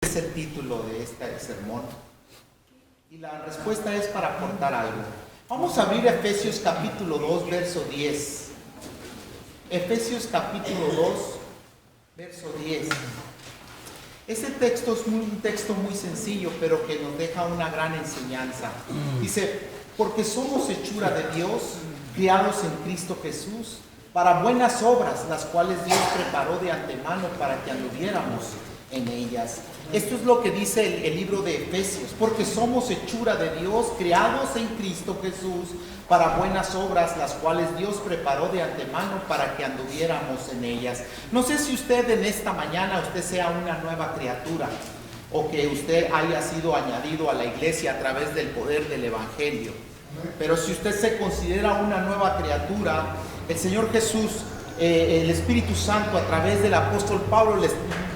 es el título de este sermón. Y la respuesta es para aportar algo. Vamos a abrir Efesios capítulo 2, verso 10. Efesios capítulo 2, verso 10. Este texto es un texto muy sencillo, pero que nos deja una gran enseñanza. Dice, porque somos hechura de Dios, criados en Cristo Jesús, para buenas obras, las cuales Dios preparó de antemano para que anduviéramos en ellas. Esto es lo que dice el libro de Efesios, porque somos hechura de Dios, creados en Cristo Jesús, para buenas obras, las cuales Dios preparó de antemano para que anduviéramos en ellas. No sé si usted en esta mañana, usted sea una nueva criatura, o que usted haya sido añadido a la iglesia a través del poder del Evangelio. Pero si usted se considera una nueva criatura, el Señor Jesús, el Espíritu Santo a través del apóstol Pablo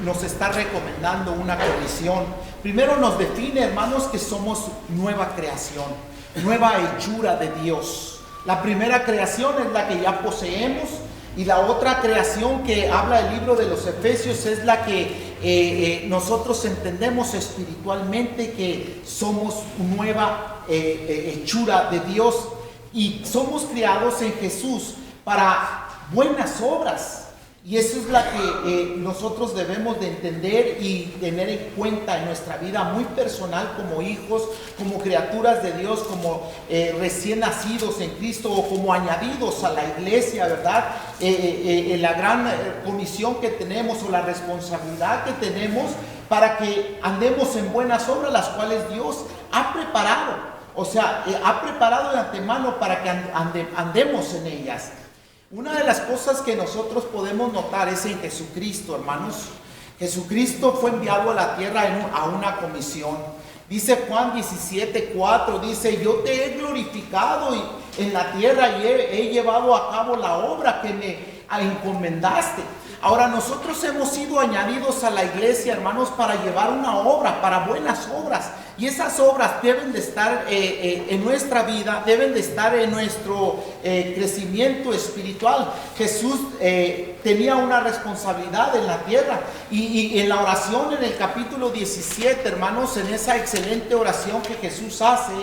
nos está recomendando una condición. Primero nos define, hermanos, que somos nueva creación, nueva hechura de Dios. La primera creación es la que ya poseemos, y la otra creación que habla el libro de los Efesios es la que nosotros entendemos espiritualmente, que somos nueva hechura de Dios, y somos creados en Jesús para buenas obras. Y eso es la que nosotros debemos de entender y tener en cuenta en nuestra vida muy personal, como hijos, como criaturas de Dios, como recién nacidos en Cristo, o como añadidos a la iglesia, ¿verdad? La gran comisión que tenemos, o la responsabilidad que tenemos para que andemos en buenas obras, las cuales Dios ha preparado. O sea, ha preparado de antemano para que andemos en ellas. Una de las cosas que nosotros podemos notar es en Jesucristo, hermanos. Jesucristo fue enviado a la tierra a una comisión. Dice Juan 17:4, dice, yo te he glorificado en la tierra y he llevado a cabo la obra que me encomendaste. Ahora, nosotros hemos sido añadidos a la iglesia, hermanos, para llevar una obra, para buenas obras. Y esas obras deben de estar en nuestra vida, deben de estar en nuestro crecimiento espiritual. Jesús tenía una responsabilidad en la tierra. Y en la oración, en el capítulo 17, hermanos, en esa excelente oración que Jesús hace,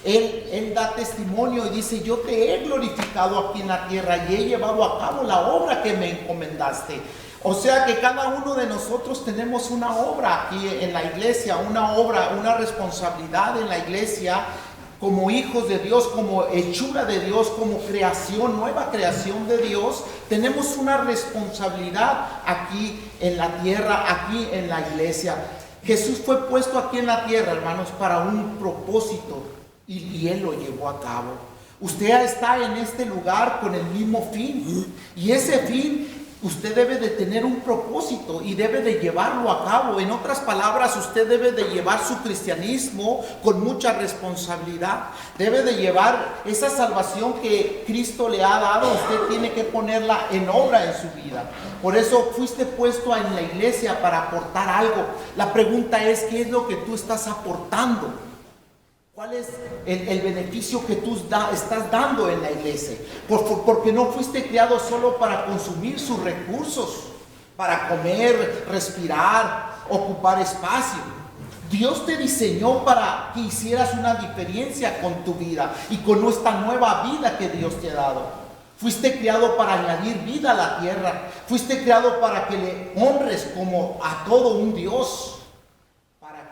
Él da testimonio y dice, yo te he glorificado aquí en la tierra y he llevado a cabo la obra que me encomendaste. O sea que cada uno de nosotros tenemos una obra aquí en la iglesia, una obra, una responsabilidad en la iglesia, como hijos de Dios, como hechura de Dios, como creación, nueva creación de Dios. Tenemos una responsabilidad aquí en la tierra, aquí en la iglesia. Jesús fue puesto aquí en la tierra, hermanos, para un propósito. Y Él lo llevó a cabo. Usted está en este lugar con el mismo fin. Y ese fin, usted debe de tener un propósito y debe de llevarlo a cabo. En otras palabras, usted debe de llevar su cristianismo con mucha responsabilidad. Debe de llevar esa salvación que Cristo le ha dado. Usted tiene que ponerla en obra en su vida. Por eso fuiste puesto en la iglesia para aportar algo. La pregunta es, ¿qué es lo que tú estás aportando? ¿Cuál es el beneficio que tú estás dando en la iglesia? Porque no fuiste creado solo para consumir sus recursos, para comer, respirar, ocupar espacio. Dios te diseñó para que hicieras una diferencia con tu vida y con esta nueva vida que Dios te ha dado. Fuiste creado para añadir vida a la tierra. Fuiste creado para que le honres como a todo un Dios.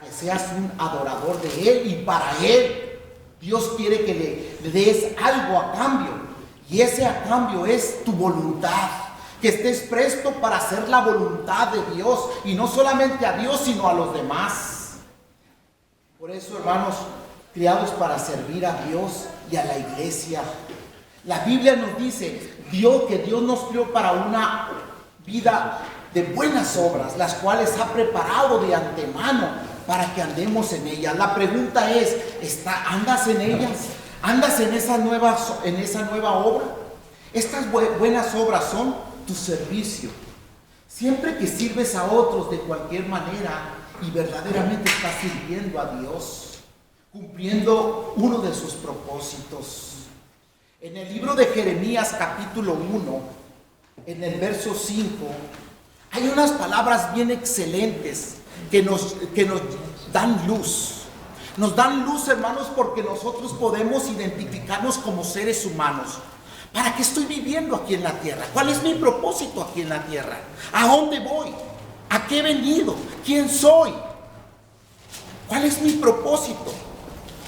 Que seas un adorador de Él, y para Él Dios quiere que le des algo a cambio, y ese a cambio es tu voluntad, que estés presto para hacer la voluntad de Dios, y no solamente a Dios sino a los demás. Por eso, hermanos, criados para servir a Dios y a la iglesia. La Biblia nos dice que Dios nos creó para una vida de buenas obras, las cuales ha preparado de antemano para que andemos en ellas. La pregunta es, ¿andas en ellas? ¿Andas en esa nueva obra? Estas buenas obras son tu servicio. Siempre que sirves a otros de cualquier manera y verdaderamente estás sirviendo a Dios, cumpliendo uno de sus propósitos. En el libro de Jeremías capítulo 1, en el verso 5, hay unas palabras bien excelentes que nos dan luz. Nos dan luz, hermanos, porque nosotros podemos identificarnos como seres humanos. ¿Para qué estoy viviendo aquí en la tierra? ¿Cuál es mi propósito aquí en la tierra? ¿A dónde voy? ¿A qué he venido? ¿Quién soy? ¿Cuál es mi propósito?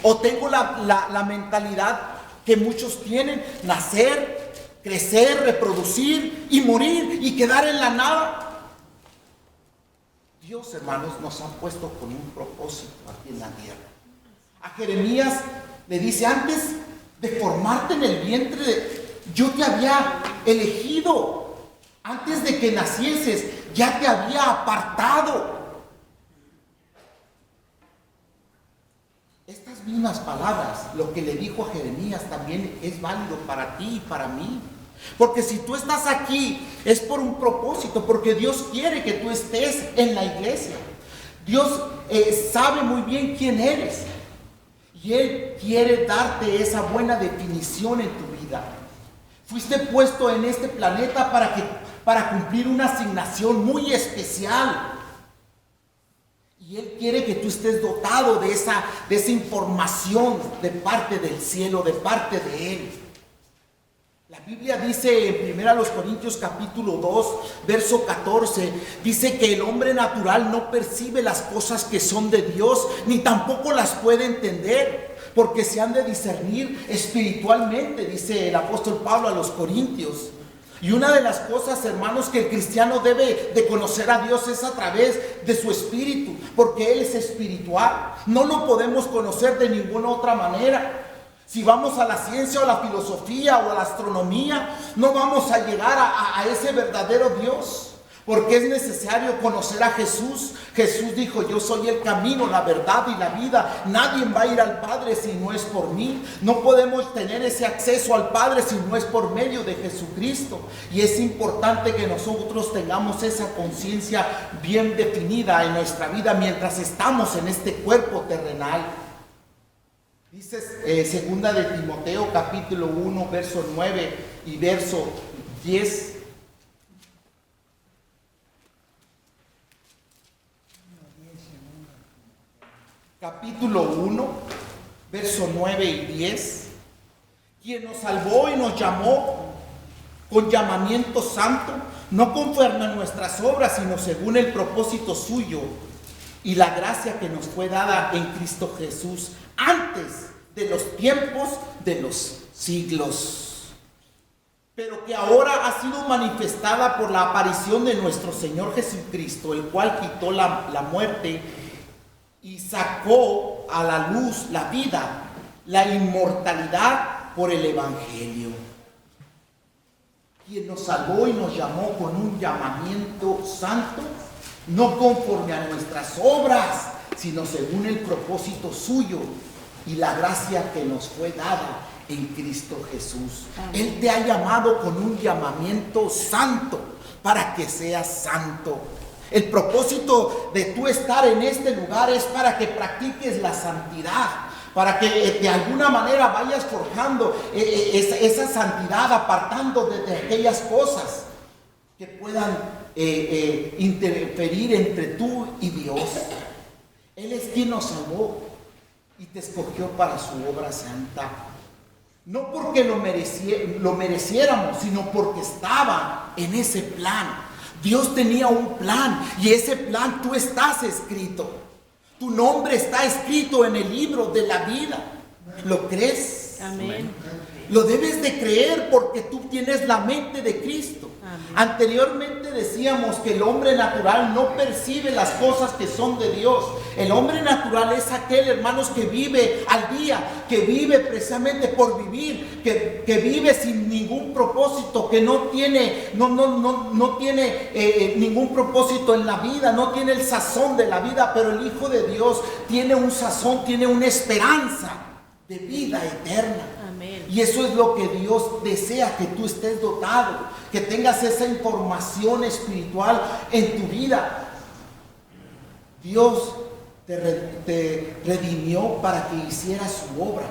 ¿O tengo la mentalidad que muchos tienen? Nacer, crecer, reproducir y morir y quedar en la nada. Dios, hermanos, nos ha puesto con un propósito aquí en la tierra. A Jeremías le dice: antes de formarte en el vientre, yo te había elegido. Antes de que nacieses, ya te había apartado. Estas mismas palabras, lo que le dijo a Jeremías, también es válido para ti y para mí. Porque si tú estás aquí, es por un propósito, porque Dios quiere que tú estés en la iglesia. Dios sabe muy bien quién eres. Y Él quiere darte esa buena definición en tu vida. Fuiste puesto en este planeta para cumplir una asignación muy especial. Y Él quiere que tú estés dotado de esa información de parte del cielo, de parte de Él. La Biblia dice en 1 Corintios capítulo 2, verso 14, dice que el hombre natural no percibe las cosas que son de Dios, ni tampoco las puede entender, porque se han de discernir espiritualmente, dice el apóstol Pablo a los Corintios. Y una de las cosas, hermanos, que el cristiano debe de conocer a Dios es a través de su espíritu, porque Él es espiritual. No lo podemos conocer de ninguna otra manera. Si vamos a la ciencia o la filosofía o a la astronomía, no vamos a llegar a ese verdadero Dios, porque es necesario conocer a Jesús. Jesús dijo: yo soy el camino, la verdad y la vida. Nadie va a ir al Padre si no es por mí. No podemos tener ese acceso al Padre si no es por medio de Jesucristo. Y es importante que nosotros tengamos esa conciencia bien definida en nuestra vida mientras estamos en este cuerpo terrenal. Dice segunda de Timoteo capítulo 1 verso 9 y verso 10. Capítulo 1 verso 9 y 10. Quien nos salvó y nos llamó con llamamiento santo, no conforme a nuestras obras, sino según el propósito suyo y la gracia que nos fue dada en Cristo Jesús antes de los tiempos de los siglos, pero que ahora ha sido manifestada por la aparición de nuestro Señor Jesucristo, el cual quitó la muerte y sacó a la luz la vida, la inmortalidad por el Evangelio. Quien nos salvó y nos llamó con un llamamiento santo, no conforme a nuestras obras, sino según el propósito suyo y la gracia que nos fue dada en Cristo Jesús. Él te ha llamado con un llamamiento santo para que seas santo. El propósito de tú estar en este lugar es para que practiques la santidad, para que de alguna manera vayas forjando esa santidad, apartando de aquellas cosas que puedan interferir entre tú y Dios. Él es quien nos salvó y te escogió para su obra santa. No porque lo mereciéramos, sino porque estaba en ese plan. Dios tenía un plan y ese plan tú estás escrito. Tu nombre está escrito en el libro de la vida. ¿Lo crees? Amén. Lo debes de creer porque tú tienes la mente de Cristo. Amén. Anteriormente decíamos que el hombre natural no percibe las cosas que son de Dios. El hombre natural es aquel, hermanos, que vive al día, que vive precisamente por vivir, que vive sin ningún propósito, que no tiene ningún propósito en la vida, no tiene el sazón de la vida. Pero el Hijo de Dios tiene un sazón, tiene una esperanza de vida eterna. Amén. Y eso es lo que Dios desea, que tú estés dotado, que tengas esa información espiritual en tu vida. Dios te redimió para que hicieras su obra,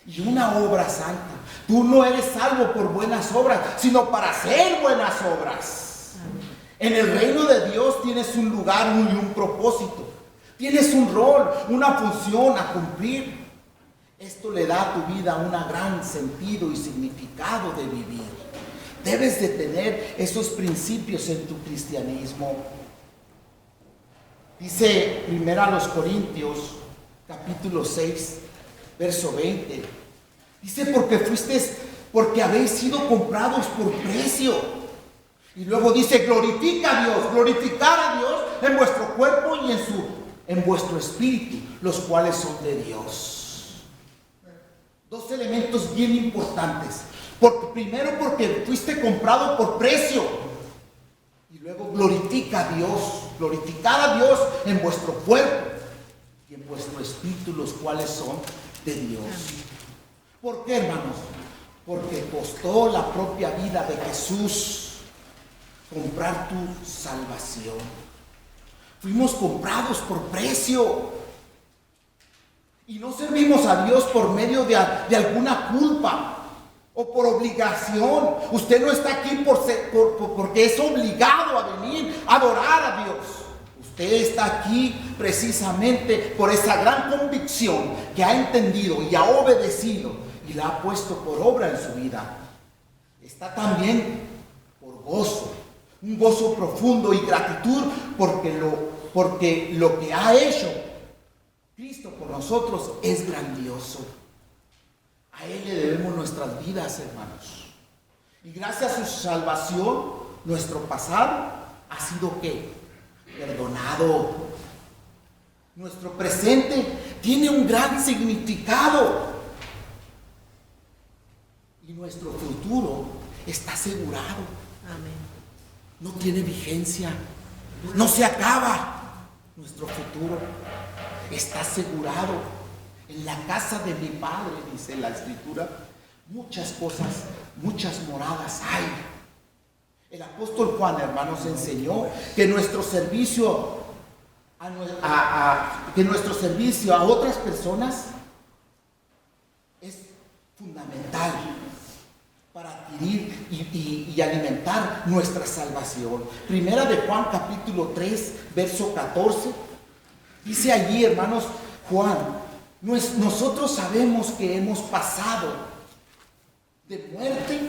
y una obra santa. Tú no eres salvo por buenas obras, sino para hacer buenas obras. En el reino de Dios tienes un lugar y un propósito. Tienes un rol, una función a cumplir. Esto le da a tu vida un gran sentido y significado de vivir. Debes de tener esos principios en tu cristianismo. Dice 1 Corintios, capítulo 6, verso 20. Dice, porque habéis sido comprados por precio. Y luego dice, glorifica a Dios, glorificar a Dios en vuestro cuerpo y en vuestro espíritu, los cuales son de Dios. Dos elementos bien importantes. Primero, porque fuiste comprado por precio. Y luego glorifica a Dios, glorificar a Dios en vuestro cuerpo y en vuestro espíritu, los cuales son de Dios. ¿Por qué, hermanos? Porque costó la propia vida de Jesús comprar tu salvación. Fuimos comprados por precio. Y no servimos a Dios por medio de alguna culpa o por obligación. Usted no está aquí porque es obligado a venir a adorar a Dios. Usted está aquí precisamente por esa gran convicción que ha entendido y ha obedecido y la ha puesto por obra en su vida. Está también por gozo, un gozo profundo y gratitud porque lo que ha hecho Cristo por nosotros es grandioso. A Él le debemos nuestras vidas, hermanos. Y gracias a su salvación, nuestro pasado ha sido ¿qué? Perdonado. Nuestro presente tiene un gran significado. Y nuestro futuro está asegurado. Amén. No tiene vigencia. No se acaba. Nuestro futuro está asegurado. En la casa de mi Padre, dice la Escritura, muchas cosas, muchas moradas hay. El apóstol Juan, hermanos, enseñó que nuestro servicio a otras personas es fundamental para adquirir y alimentar nuestra salvación. Primera de Juan, capítulo 3, verso 14. Dice allí, hermanos, Juan: nosotros sabemos que hemos pasado de muerte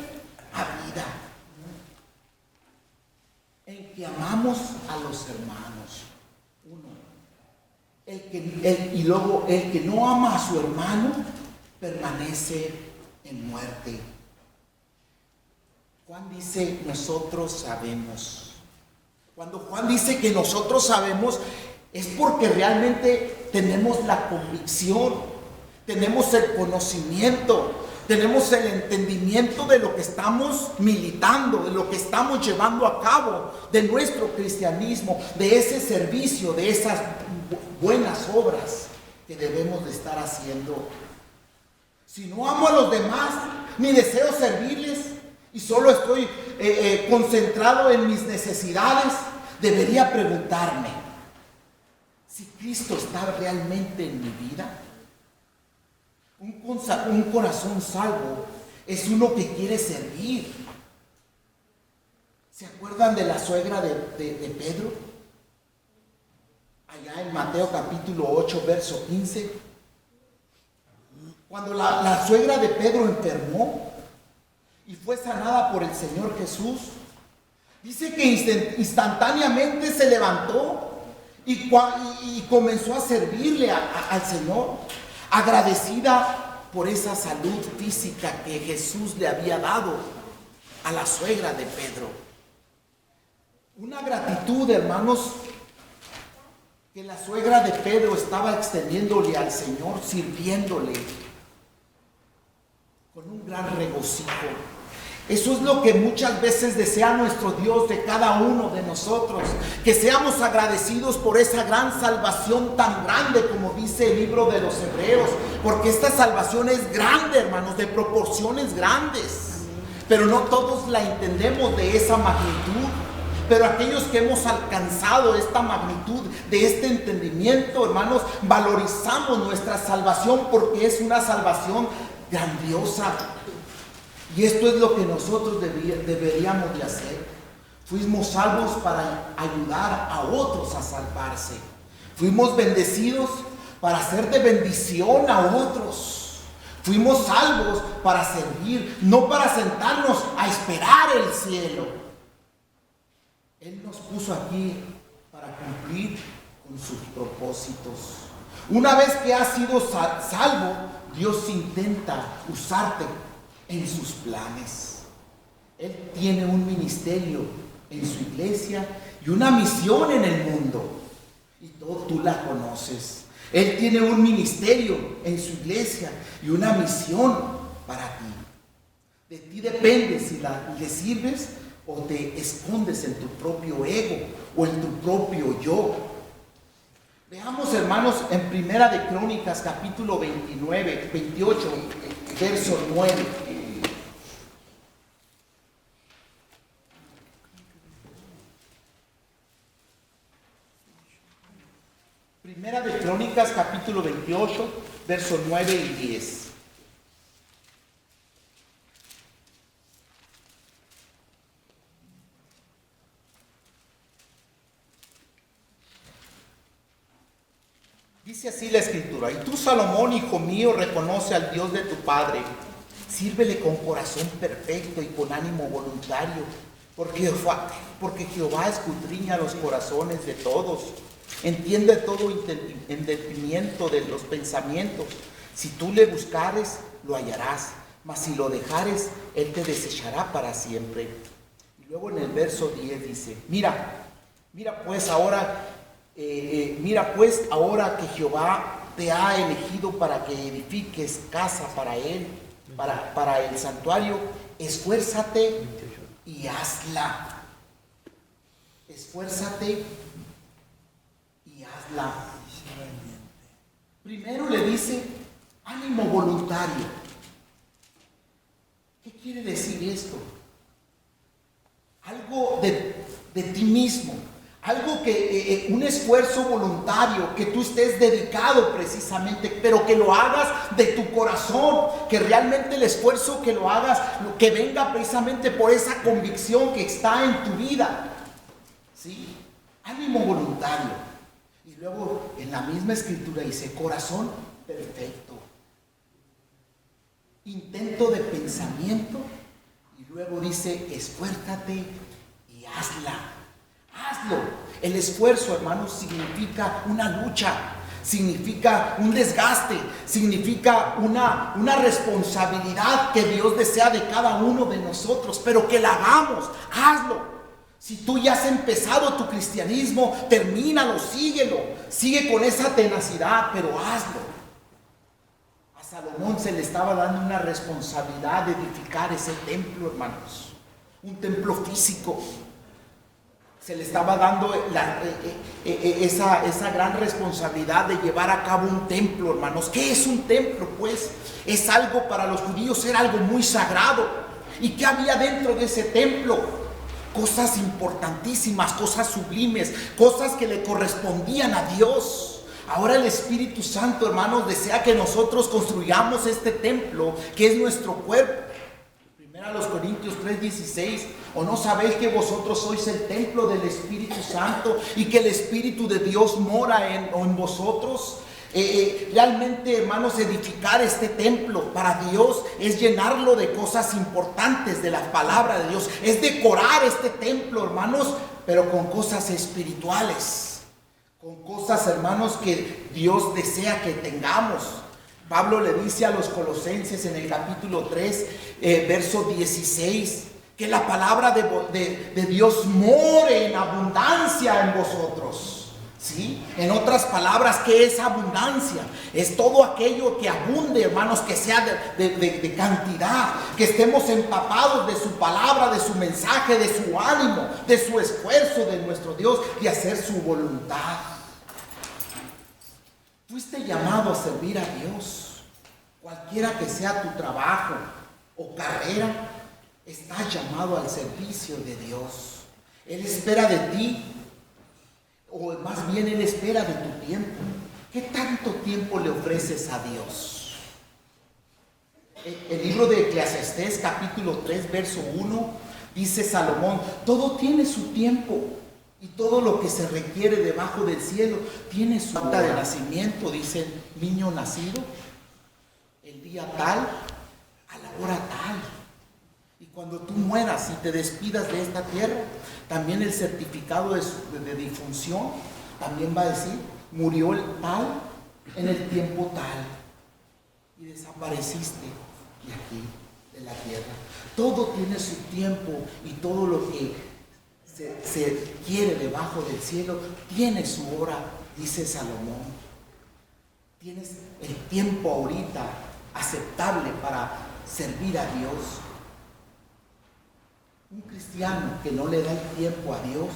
a vida, en que amamos a los hermanos. Y luego el que no ama a su hermano permanece en muerte. Juan dice, nosotros sabemos. Cuando Juan dice que nosotros sabemos, es porque realmente tenemos la convicción, tenemos el conocimiento, tenemos el entendimiento de lo que estamos militando, de lo que estamos llevando a cabo, de nuestro cristianismo, de ese servicio, de esas buenas obras que debemos de estar haciendo. Si no amo a los demás, ni deseo servirles, y solo estoy concentrado en mis necesidades, debería preguntarme si Cristo está realmente en mi vida. Un corazón salvo es uno que quiere servir. ¿Se acuerdan de la suegra de Pedro? Allá en Mateo capítulo 8, verso 15. Cuando la suegra de Pedro enfermó y fue sanada por el Señor Jesús, dice que instantáneamente se levantó y comenzó a servirle al Señor, agradecida por esa salud física que Jesús le había dado a la suegra de Pedro. Una gratitud, hermanos, que la suegra de Pedro estaba extendiéndole al Señor, sirviéndole con un gran regocijo. Eso es lo que muchas veces desea nuestro Dios de cada uno de nosotros, que seamos agradecidos por esa gran salvación tan grande, como dice el libro de los Hebreos, porque esta salvación es grande, hermanos, de proporciones grandes, pero no todos la entendemos de esa magnitud. Pero aquellos que hemos alcanzado esta magnitud de este entendimiento, hermanos, valorizamos nuestra salvación porque es una salvación grandiosa. Y esto es lo que nosotros deberíamos de hacer. Fuimos salvos para ayudar a otros a salvarse. Fuimos bendecidos para ser de bendición a otros. Fuimos salvos para servir, no para sentarnos a esperar el cielo. Él nos puso aquí para cumplir con sus propósitos. Una vez que has sido salvo, Dios intenta usarte en sus planes. Él tiene un ministerio en su iglesia y una misión en el mundo. Y tú la conoces. Él tiene un ministerio en su iglesia y una misión para ti. De ti depende si le sirves o te escondes en tu propio ego o en tu propio yo. Veamos, hermanos, en Primera de Crónicas, capítulo 28, verso 9. Primera de Crónicas, capítulo 28, versos 9 y 10. Dice así la Escritura: y tú, Salomón, hijo mío, reconoce al Dios de tu Padre. Sírvele con corazón perfecto y con ánimo voluntario, porque Jehová escudriña los corazones de todos. Entiende todo entendimiento de los pensamientos. Si tú le buscares, lo hallarás, mas si lo dejares, él te desechará para siempre. Y luego en el verso 10 dice: mira pues ahora que Jehová te ha elegido para que edifiques casa para él, para el santuario, esfuérzate y hazla. Esfuérzate y hazla. Primero le dice ánimo voluntario. ¿Qué quiere decir esto? Algo de ti mismo. Algo que, un esfuerzo voluntario, que tú estés dedicado precisamente, pero que lo hagas de tu corazón, que realmente el esfuerzo que lo hagas, que venga precisamente por esa convicción que está en tu vida. ¿Sí? Ánimo voluntario. Y luego en la misma escritura dice corazón perfecto. Intento de pensamiento. Y luego dice esfuérzate y hazla. Hazlo. El esfuerzo, hermanos, significa una lucha, significa un desgaste, significa una responsabilidad que Dios desea de cada uno de nosotros, pero que la hagamos. Hazlo. Si tú ya has empezado tu cristianismo, termínalo, síguelo, sigue con esa tenacidad, pero hazlo. A Salomón se le estaba dando una responsabilidad de edificar ese templo, hermanos, un templo físico. Se le estaba dando esa gran responsabilidad de llevar a cabo un templo, hermanos. ¿Qué es un templo? Pues es algo, para los judíos era algo muy sagrado. ¿Y qué había dentro de ese templo? Cosas importantísimas, cosas sublimes, cosas que le correspondían a Dios. Ahora el Espíritu Santo, hermanos, desea que nosotros construyamos este templo, que es nuestro cuerpo. A los Corintios 3:16, ¿o no sabéis que vosotros sois el templo del Espíritu Santo y que el Espíritu de Dios mora en vosotros? Realmente, hermanos, edificar este templo para Dios es llenarlo de cosas importantes de la palabra de Dios, es decorar este templo, hermanos, pero con cosas espirituales, con cosas, hermanos, que Dios desea que tengamos. Pablo le dice a los colosenses en el capítulo 3, verso 16, que la palabra de Dios more en abundancia en vosotros. ¿Sí? En otras palabras, ¿qué es abundancia? Es todo aquello que abunde, hermanos, que sea de cantidad, que estemos empapados de su palabra, de su mensaje, de su ánimo, de su esfuerzo de nuestro Dios y hacer su voluntad. Fuiste llamado a servir a Dios. Cualquiera que sea tu trabajo o carrera, estás llamado al servicio de Dios. Él espera de ti, o más bien Él espera de tu tiempo. ¿Qué tanto tiempo le ofreces a Dios? El libro de Eclesiastés, capítulo 3, verso 1, Dice Salomón, todo tiene su tiempo y todo lo que se requiere debajo del cielo tiene su acta de nacimiento. Dice, niño nacido, el día tal, a la hora tal. Y cuando tú mueras y te despidas de esta tierra, también el certificado de difunción también va a decir, murió el tal en el tiempo tal y desapareciste de aquí, de la tierra. Todo tiene su tiempo y todo lo que se quiere debajo del cielo tiene su hora, dice Salomón. Tienes el tiempo ahorita aceptable para servir a Dios. Un cristiano que no le da el tiempo a Dios,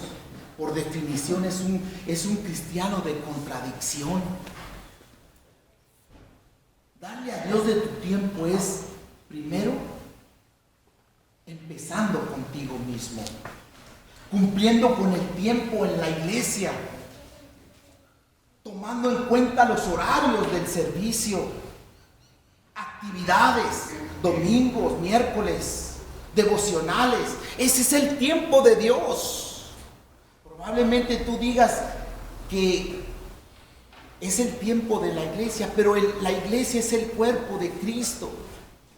por definición es un cristiano de contradicción. Darle a Dios de tu tiempo es, primero, empezando contigo mismo, cumpliendo con el tiempo en la iglesia, tomando en cuenta los horarios del servicio, actividades, domingos, miércoles, devocionales. Ese es el tiempo de Dios. Probablemente tú digas que es el tiempo de la iglesia, pero la iglesia es el cuerpo de Cristo.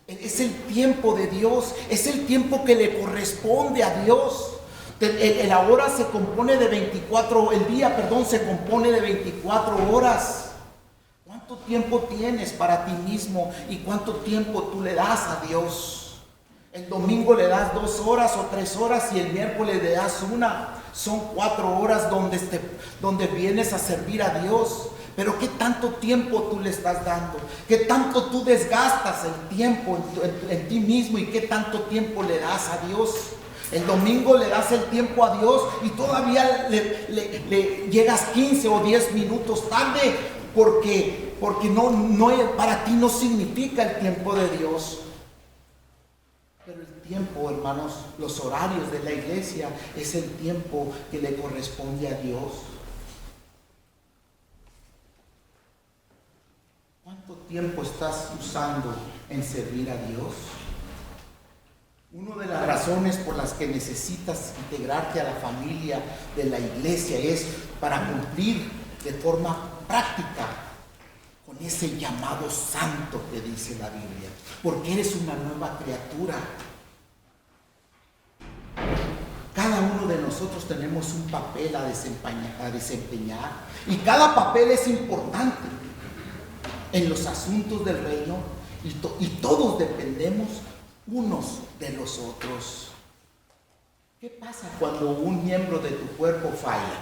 Es el tiempo de Dios, es el tiempo que le corresponde a Dios. El ahora se compone de 24, el día, se compone de 24 horas. ¿Cuánto tiempo tienes para ti mismo y cuánto tiempo tú le das a Dios? El domingo le das 2 horas o 3 horas y el miércoles le das 1. Son 4 horas donde vienes a servir a Dios. Pero ¿qué tanto tiempo tú le estás dando? ¿Qué tanto tú desgastas el tiempo en ti mismo y qué tanto tiempo le das a Dios? El domingo le das el tiempo a Dios y todavía le llegas 15 o 10 minutos tarde porque para ti no significa el tiempo de Dios. Pero el tiempo, hermanos, los horarios de la iglesia es el tiempo que le corresponde a Dios. ¿Cuánto tiempo estás usando en servir a Dios? Una de las razones por las que necesitas integrarte a la familia de la iglesia es para cumplir de forma práctica con ese llamado santo que dice la Biblia, porque eres una nueva criatura. Cada uno de nosotros tenemos un papel a desempeñar y cada papel es importante en los asuntos del reino y todos dependemos unos de los otros. ¿Qué pasa cuando un miembro de tu cuerpo falla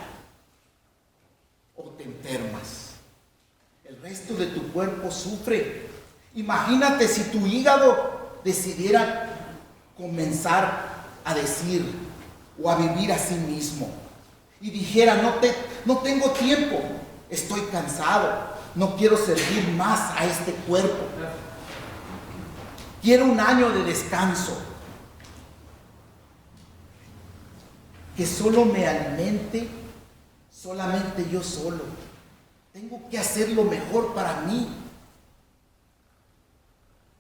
o te enfermas? El resto de tu cuerpo sufre. Imagínate si tu hígado decidiera comenzar a decir o a vivir a sí mismo y dijera, no tengo tiempo, estoy cansado, no quiero servir más a este cuerpo, quiero un año de descanso, que solo me alimente solamente yo solo. Tengo que hacer lo mejor para mí.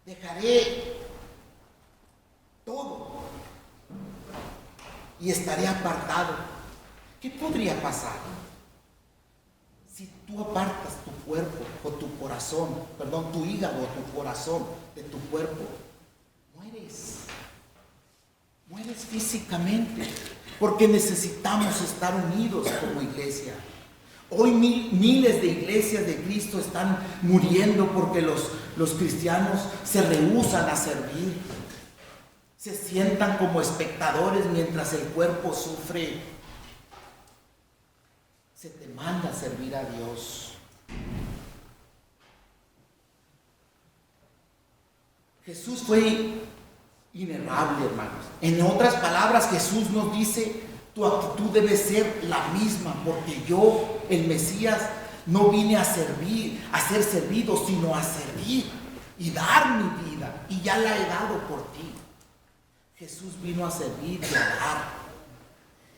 Dejaré todo y estaré apartado. ¿Qué podría pasar si tú apartas tu cuerpo o tu corazón, tu hígado o tu corazón de tu cuerpo? Mueres físicamente, porque necesitamos estar unidos como iglesia. Hoy miles de iglesias de Cristo están muriendo porque los cristianos se rehúsan a servir. Se sientan como espectadores mientras el cuerpo sufre. Se te manda a servir a Dios. Jesús fue inerrable, hermanos. En otras palabras, Jesús nos dice, tu actitud debe ser la misma, porque yo, el Mesías, no vine a servir, a ser servido, sino a servir y dar mi vida, y ya la he dado por ti. Jesús vino a servir y a dar.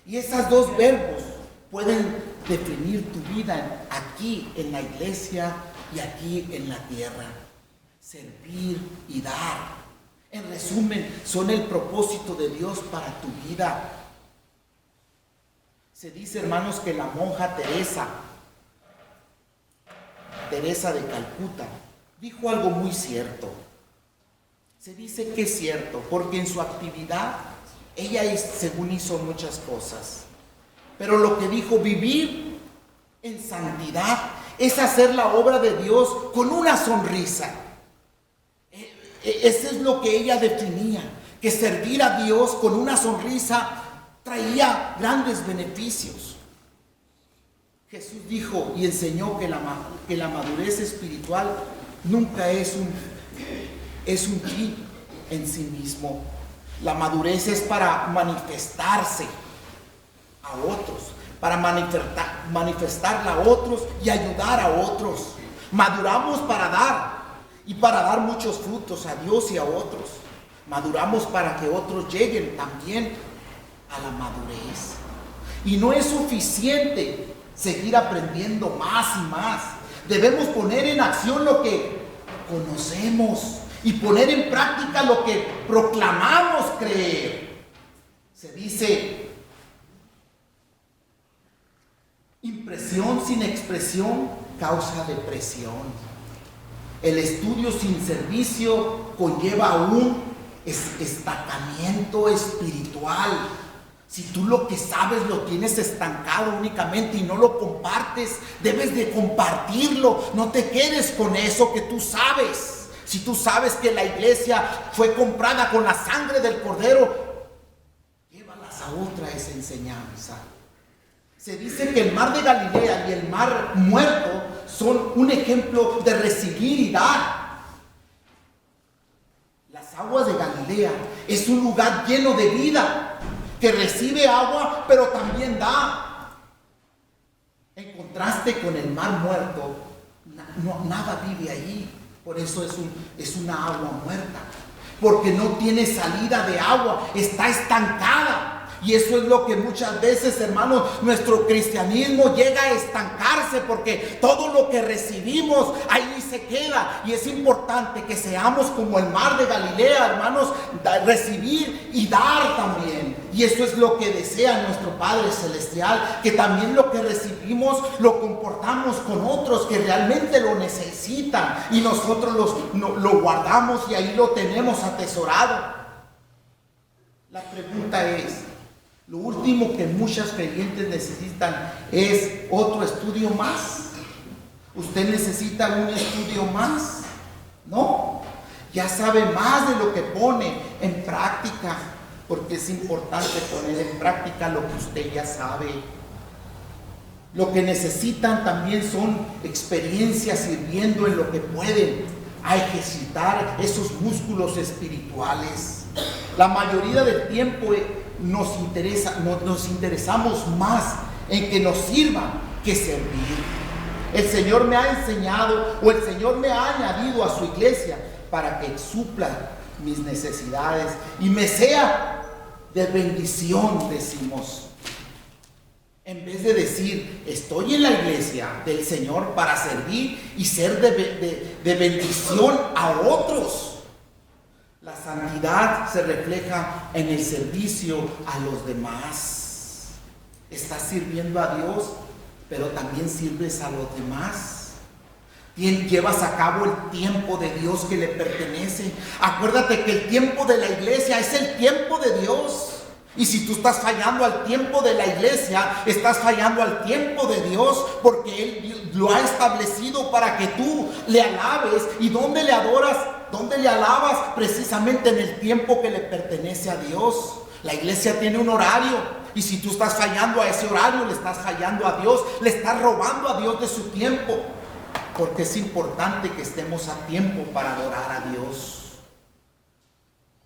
Y esos dos verbos pueden definir tu vida aquí en la iglesia y aquí en la tierra. Servir y dar. En resumen, son el propósito de Dios para tu vida. Se dice, hermanos, que la monja Teresa de Calcuta, dijo algo muy cierto. Se dice que es cierto, porque en su actividad ella según hizo muchas cosas. Pero lo que dijo, vivir en santidad es hacer la obra de Dios con una sonrisa. Eso es lo que ella definía, que servir a Dios con una sonrisa traía grandes beneficios. Jesús dijo y enseñó que la madurez espiritual nunca es un fin en sí mismo. La madurez es para manifestarse a otros, para manifestarla a otros y ayudar a otros. Maduramos para dar y para dar muchos frutos a Dios y a otros. Maduramos para que otros lleguen también a la madurez. Y no es suficiente seguir aprendiendo más y más. Debemos poner en acción lo que conocemos y poner en práctica lo que proclamamos creer. Se dice, impresión sin expresión causa depresión. El estudio sin servicio conlleva un estancamiento espiritual. Si tú lo que sabes lo tienes estancado únicamente y no lo compartes, debes de compartirlo. No te quedes con eso que tú sabes. Si tú sabes que la iglesia fue comprada con la sangre del Cordero, llévalas a otra esa enseñanza. Se dice que el mar de Galilea y el mar muerto son un ejemplo de recibir y dar. Las aguas de Galilea es un lugar lleno de vida, que recibe agua, pero también da. En contraste con el mar muerto, nada vive allí. Por eso es una agua muerta, porque no tiene salida de agua, está estancada. Y eso es lo que muchas veces, hermanos, nuestro cristianismo llega a estancarse, porque todo lo que recibimos ahí se queda. Y es importante que seamos como el mar de Galilea, hermanos, recibir y dar también. Y eso es lo que desea nuestro Padre Celestial, que también lo que recibimos lo comportamos con otros que realmente lo necesitan, y nosotros lo guardamos y ahí lo tenemos atesorado. La pregunta es, lo último que muchas creyentes necesitan es otro estudio más. ¿Usted necesita un estudio más? No, ya sabe más de lo que pone en práctica, porque es importante poner en práctica lo que usted ya sabe. Lo que necesitan también son experiencias sirviendo en lo que pueden, a ejercitar esos músculos espirituales. La mayoría del tiempo nos interesamos más en que nos sirvan que servir. El Señor me ha enseñado, o el Señor me ha añadido a su iglesia para que supla mis necesidades y me sea de bendición, decimos. En vez de decir, estoy en la iglesia del Señor para servir y ser de bendición a otros. La santidad se refleja en el servicio a los demás. Estás sirviendo a Dios, pero también sirves a los demás. Llevas a cabo el tiempo de Dios que le pertenece. Acuérdate que el tiempo de la iglesia es el tiempo de Dios. Y si tú estás fallando al tiempo de la iglesia, estás fallando al tiempo de Dios, porque Él lo ha establecido para que tú le alabes. ¿Y dónde le adoras? ¿Dónde le alabas? Precisamente en el tiempo que le pertenece a Dios. La iglesia tiene un horario, y si tú estás fallando a ese horario, le estás fallando a Dios, le estás robando a Dios de su tiempo, porque es importante que estemos a tiempo para adorar a Dios.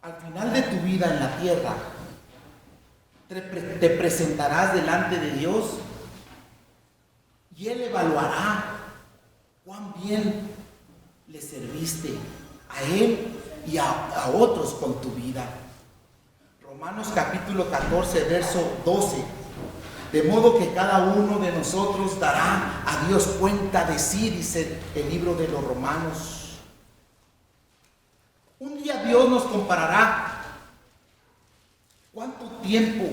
Al final de tu vida en la tierra, te presentarás delante de Dios y Él evaluará cuán bien le serviste a Él y a otros con tu vida. Romanos capítulo 14, verso 12. De modo que cada uno de nosotros dará a Dios cuenta de sí, dice el libro de los Romanos. Un día día Dios nos comparará. ¿Cuánto tiempo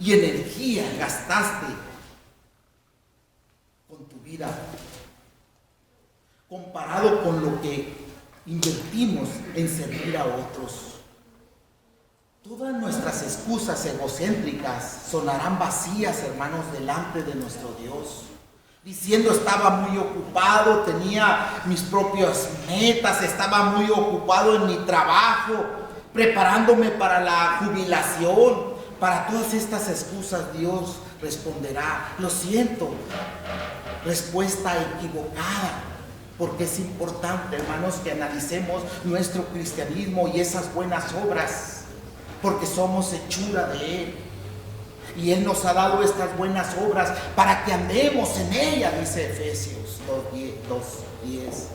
y energía gastaste con tu vida comparado con lo que invertimos en servir a otros? Todas nuestras excusas egocéntricas sonarán vacías, hermanos, delante de nuestro Dios. Diciendo, estaba muy ocupado, tenía mis propias metas, estaba muy ocupado en mi trabajo, preparándome para la jubilación. Para todas estas excusas Dios responderá: lo siento, respuesta equivocada. Porque es importante, hermanos, que analicemos nuestro cristianismo y esas buenas obras, porque somos hechura de Él. Y Él nos ha dado estas buenas obras para que andemos en ellas, dice Efesios 2:10.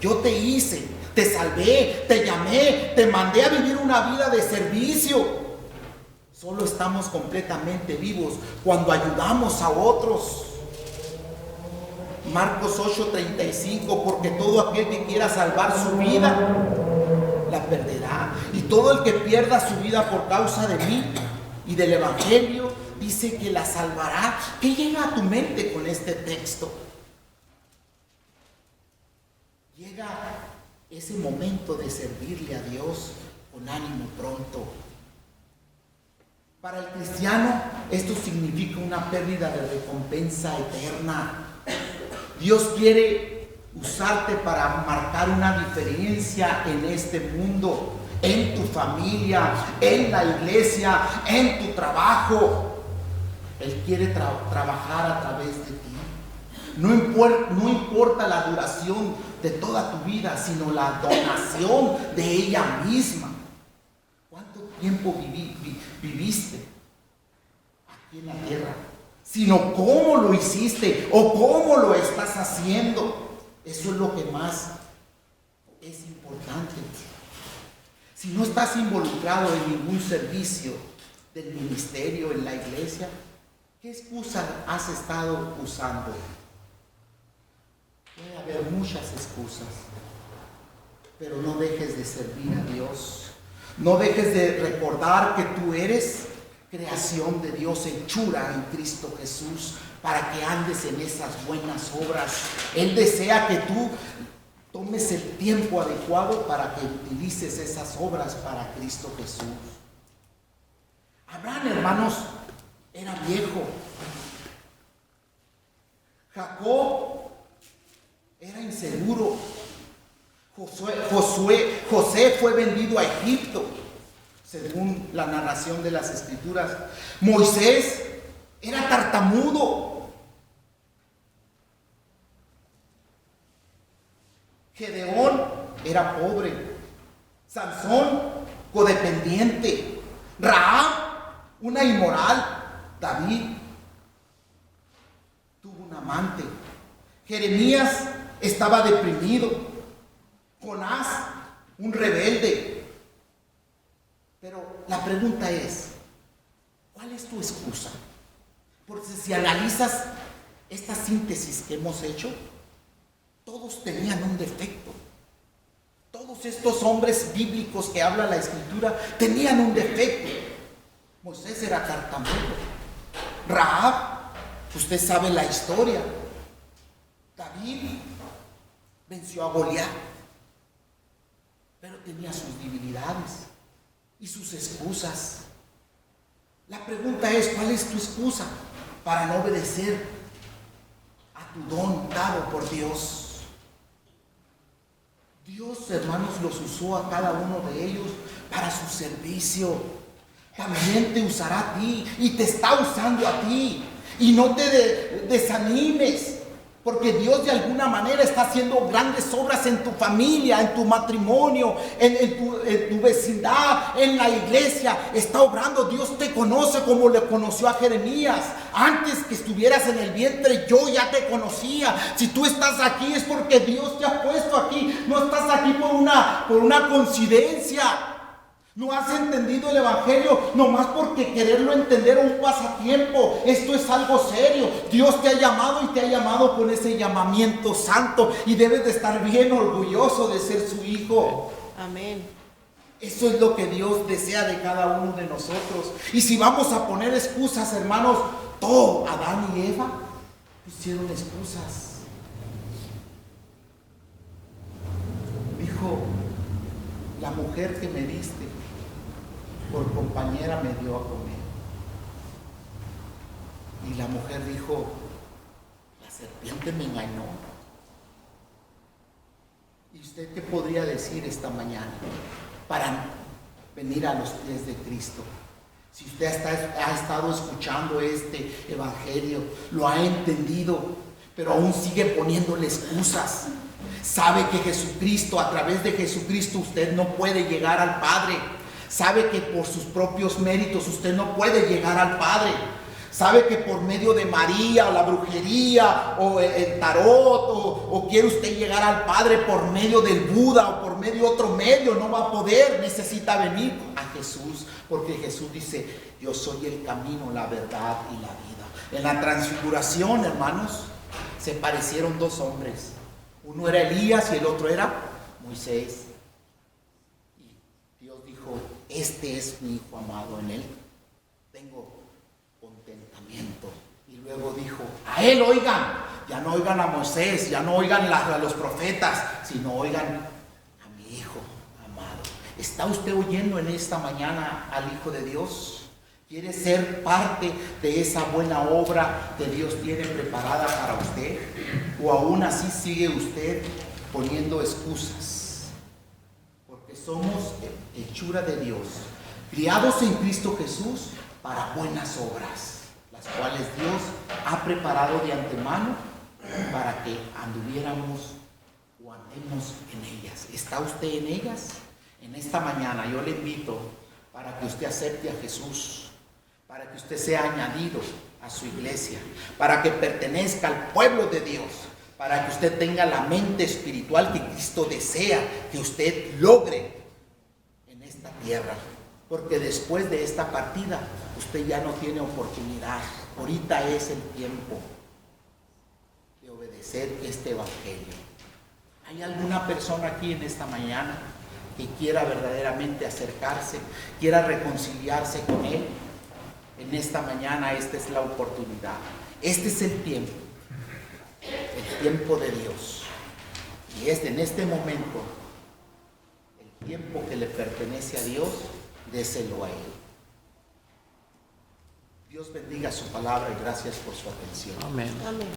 Yo te hice, te salvé, te llamé, te mandé a vivir una vida de servicio. Solo estamos completamente vivos cuando ayudamos a otros. Marcos 8:35, porque todo aquel que quiera salvar su vida, la perderá. Y todo el que pierda su vida por causa de mí y del Evangelio, dice que la salvará. ¿Qué llega a tu mente con este texto? Llega ese momento de servirle a Dios con ánimo pronto. Para el cristiano, esto significa una pérdida de recompensa eterna. Dios quiere usarte para marcar una diferencia en este mundo, en tu familia, en la iglesia, en tu trabajo. Él quiere trabajar a través de ti. No importa la duración de toda tu vida, sino la donación de ella misma. ¿Cuánto tiempo viviste aquí en la tierra? Sino cómo lo hiciste o cómo lo estás haciendo. Eso es lo que más es importante. Si no estás involucrado en ningún servicio del ministerio en la iglesia, ¿qué excusa has estado usando? Puede haber muchas excusas, pero no dejes de servir a Dios. No dejes de recordar que tú eres creación de Dios, hechura en Cristo Jesús, para que andes en esas buenas obras. Él desea que tú tomes el tiempo adecuado para que utilices esas obras para Cristo Jesús. Abraham, hermanos, era viejo. Jacob era inseguro. José fue vendido a Egipto, según la narración de las Escrituras. Moisés era tartamudo. Gedeón era pobre. Sansón, codependiente. Rahab, una inmoral. David tuvo un amante. Jeremías estaba deprimido. Jonás, un rebelde. Pero la pregunta es, ¿cuál es tu excusa? Porque si analizas esta síntesis que hemos hecho, todos tenían un defecto. Todos estos hombres bíblicos que habla la Escritura tenían un defecto. Moisés era tartamudo. Rahab, usted sabe la historia. David venció a Goliat, pero tenía sus debilidades y sus excusas. La pregunta es, ¿cuál es tu excusa para no obedecer a tu don dado por Dios? Dios, hermanos, los usó a cada uno de ellos para su servicio. También te usará a ti y te está usando a ti. Y no te desanimes, porque Dios de alguna manera está haciendo grandes obras en tu familia, en tu matrimonio, en tu vecindad, en la iglesia. Está obrando. Dios te conoce como le conoció a Jeremías. Antes que estuvieras en el vientre, yo ya te conocía. Si tú estás aquí es porque Dios te ha puesto aquí. No estás aquí por una coincidencia. No has entendido el Evangelio nomás porque quererlo entender es un pasatiempo. Esto es algo serio. Dios te ha llamado y te ha llamado con ese llamamiento santo. Y debes de estar bien orgulloso de ser su hijo. Amén. Eso es lo que Dios desea de cada uno de nosotros. Y si vamos a poner excusas, hermanos, todo, Adán y Eva pusieron excusas. Dijo, la mujer que me diste por compañera me dio a comer. Y la mujer dijo, la serpiente me engañó. ¿Y usted qué podría decir esta mañana para venir a los pies de Cristo? Si usted ha estado escuchando este evangelio, lo ha entendido, pero aún sigue poniéndole excusas. Sabe que Jesucristo, a través de Jesucristo, usted no puede llegar al Padre. Sabe que por sus propios méritos usted no puede llegar al Padre. Sabe que por medio de María o la brujería o el tarot o quiere usted llegar al Padre por medio del Buda o por medio de otro medio, no va a poder. Necesita venir a Jesús, porque Jesús dice, yo soy el camino, la verdad y la vida. En la transfiguración, hermanos, se parecieron dos hombres. Uno era Elías y el otro era Moisés. Y Dios dijo, este es mi hijo amado, en él tengo contentamiento. Y luego dijo, a él oigan, ya no oigan a Moisés, ya no oigan a los profetas, sino oigan a mi hijo amado. ¿Está usted oyendo en esta mañana al Hijo de Dios? ¿Quiere ser parte de esa buena obra que Dios tiene preparada para usted? ¿O aún así sigue usted poniendo excusas? Porque somos hechura de Dios, criados en Cristo Jesús para buenas obras, las cuales Dios ha preparado de antemano para que anduviéramos o andemos en ellas. ¿Está usted en ellas? En esta mañana yo le invito para que usted acepte a Jesús, para que usted sea añadido a su iglesia, para que pertenezca al pueblo de Dios, para que usted tenga la mente espiritual que Cristo desea que usted logre en esta tierra. Porque después de esta partida, usted ya no tiene oportunidad. Ahorita es el tiempo de obedecer este evangelio. ¿Hay alguna persona aquí en esta mañana que quiera verdaderamente acercarse, quiera reconciliarse con Él? En esta mañana esta es la oportunidad. Este es el tiempo de Dios. Y en este momento, el tiempo que le pertenece a Dios, déselo a Él. Dios bendiga su palabra y gracias por su atención. Amén. Amén.